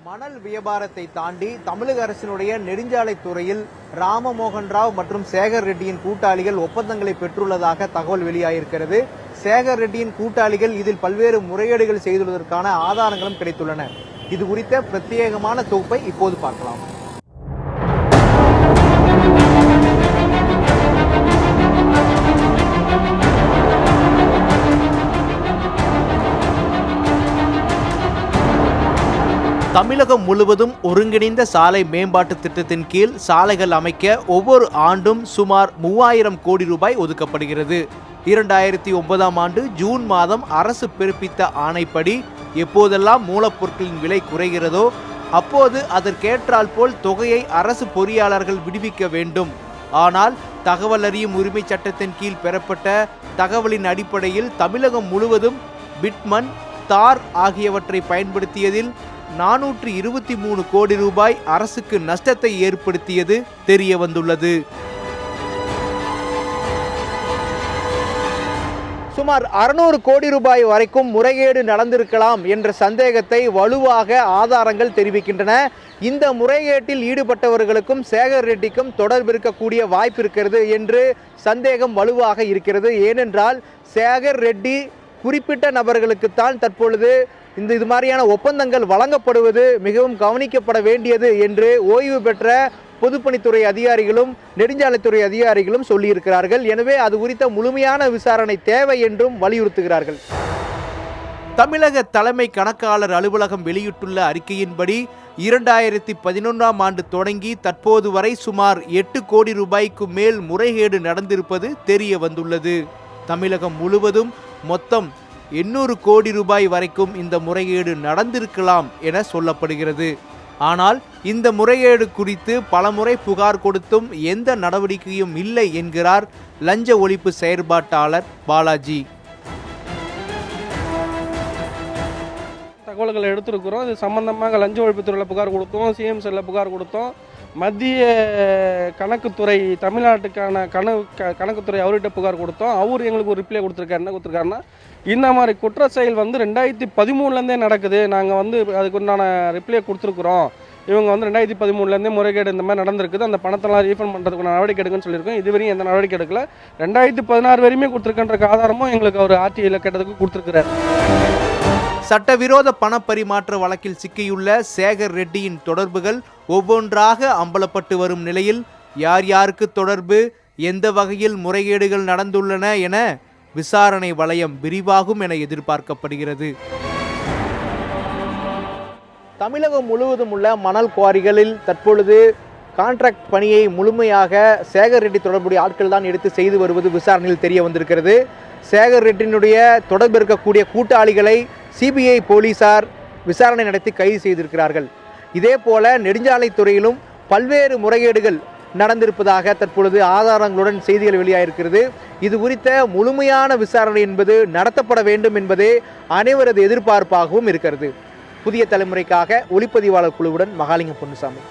மணல் வியாபாரத்தை தாண்டி தமிழக அரசினுடைய நெடுஞ்சாலைத்துறையில் ராமமோகன் ராவ் மற்றும் சேகர் ரெட்டியின் கூட்டாளிகள் ஒப்பந்தங்களை பெற்றுள்ளதாக தகவல் வெளியாகியிருக்கிறது. சேகர் ரெட்டியின் கூட்டாளிகள் இதில் பல்வேறு முறைகேடுகள் செய்துள்ளதற்கான ஆதாரங்களும் கிடைத்துள்ளன. இது குறித்த பிரத்யேகமான தொகுப்பை இப்போது பார்க்கலாம். தமிழகம் முழுவதும் ஒருங்கிணைந்த சாலை மேம்பாட்டு திட்டத்தின் கீழ் சாலைகள் அமைக்க ஒவ்வொரு ஆண்டும் சுமார் 3000 கோடி ரூபாய் ஒதுக்கப்படுகிறது. 2009ஆம் ஆண்டு ஜூன் மாதம் அரசு பிறப்பித்த ஆணைப்படி எப்போதெல்லாம் மூலப்பொருட்களின் விலை குறைகிறதோ அப்போது அதற்கேற்றால் போல் தொகையை அரசு பொறியாளர்கள் விடுவிக்க வேண்டும். ஆனால் தகவல் அறியும் உரிமை சட்டத்தின் கீழ் பெறப்பட்ட தகவலின் அடிப்படையில் தமிழகம் முழுவதும் பிட்மன், தார் ஆகியவற்றை பயன்படுத்தியதில் 423 கோடி ரூபாய் அரசுக்கு நஷ்டத்தை ஏற்படுத்தியது தெரிய வந்துள்ளது. சுமார் 600 கோடி ரூபாய் வரைக்கும் முறைகேடு நடந்திருக்கலாம் என்ற சந்தேகத்தை வலுவாக ஆதாரங்கள் தெரிவிக்கின்றன. இந்த முறைகேட்டில் ஈடுபட்டவர்களுக்கும் சேகர் ரெட்டிக்கும் தொடர்பு இருக்கக்கூடிய வாய்ப்பு இருக்கிறது என்று சந்தேகம் வலுவாக இருக்கிறது. ஏனென்றால் சேகர் ரெட்டி குறிப்பிட்ட நபர்களுக்குத்தான் தற்பொழுது இது மாதிரியான ஒப்பந்தங்கள் வழங்கப்படுவது மிகவும் கவனிக்கப்பட வேண்டியது என்று ஓய்வு பெற்ற பொதுப்பணித்துறை அதிகாரிகளும் நெடுஞ்சாலைத்துறை அதிகாரிகளும் சொல்லியிருக்கிறார்கள். எனவே அது குறித்த முழுமையான விசாரணை தேவை என்றும் வலியுறுத்துகிறார்கள். தமிழக தலைமை கணக்காளர் அலுவலகம் வெளியிட்டுள்ள அறிக்கையின்படி 2011ஆம் ஆண்டு தொடங்கி தற்போது வரை சுமார் 8 கோடி ரூபாய்க்கு மேல் முறைகேடு நடந்திருப்பது தெரிய வந்துள்ளது. தமிழகம் முழுவதும் மொத்தம் 800 கோடி ரூபாய் வரைக்கும் இந்த முறைகேடு நடந்திருக்கலாம் என சொல்லப்படுகிறது. ஆனால் இந்த முறைகேடு குறித்து பலமுறை புகார் கொடுத்தும் எந்த நடவடிக்கையும் இல்லை என்கிறார் லஞ்ச ஒழிப்பு செயற்பாட்டாளர் பாலாஜி. தகவல்களை எடுத்திருக்கிறோம். இது சம்பந்தமாக லஞ்ச ஒழிப்புத்துறையில் புகார் கொடுத்தோம், சிஎம் செல்லில் புகார் கொடுத்தோம், மத்திய கணக்குத்துறை தமிழ்நாட்டுக்கான கணக்குத்துறை அவர்கிட்ட புகார் கொடுத்தோம். அவர் எங்களுக்கு ஒரு ரிப்ளை கொடுத்துருக்காரு. என்ன கொடுத்துருக்காருன்னா, இந்த மாதிரி குற்ற செயல் 2013லேருந்தே நடக்குது, நாங்கள் அதுக்கு உண்டான ரிப்ளை கொடுத்துருக்குறோம், இவங்க 2013லேருந்தே முறைகேடு இந்த மாதிரி நடந்திருக்குது, அந்த பணத்தெல்லாம் ரீஃபண்ட் பண்ணுறதுக்கு நடவடிக்கை எடுக்குன்னு சொல்லியிருக்கோம். இதுவரையும் எந்த நடவடிக்கை எடுக்கல. 2016 வரையுமே கொடுத்துருக்கன்ற ஆதாரமும் எங்களுக்கு அவர் ஆர்டிஐயில் கேட்டதுக்கு கொடுத்துருக்கிறார். சட்டவிரோத பணப்பரிமாற்ற வழக்கில் சிக்கியுள்ள சேகர் ரெட்டியின் தொடர்புகள் ஒவ்வொன்றாக அம்பலப்பட்டு வரும் நிலையில் யார் யாருக்கு தொடர்பு, எந்த வகையில் முறைகேடுகள் நடந்துள்ளன என விசாரணை வளையம் விரிவாகும் என எதிர்பார்க்கப்படுகிறது. தமிழகம் முழுவதும் உள்ள மணல் குவாரிகளில் தற்பொழுது கான்ட்ராக்ட் பணியை முழுமையாக சேகர் ரெட்டி தொடர்புடைய ஆட்கள் தான் எடுத்து செய்து வருவது விசாரணையில் தெரிய வந்திருக்கிறது. சேகர் ரெட்டியினுடைய தொடர்பு இருக்கக்கூடிய கூட்டாளிகளை சிபிஐ போலீசார் விசாரணை நடத்தி கைது செய்திருக்கிறார்கள். இதே போல நெடுஞ்சாலைத்துறையிலும் பல்வேறு முறைகேடுகள் நடந்திருப்பதாக தற்பொழுது ஆதாரங்களுடன் செய்திகள் வெளியாகிருக்கிறது. இது குறித்த முழுமையான விசாரணை என்பது நடத்தப்பட வேண்டும் என்பதே அனைவரது எதிர்பார்ப்பாகவும் இருக்கிறது. புதிய தலைமுறைக்காக ஒளிப்பதிவாளர் குழுவுடன் மகாலிங்கம் பொன்னுசாமி.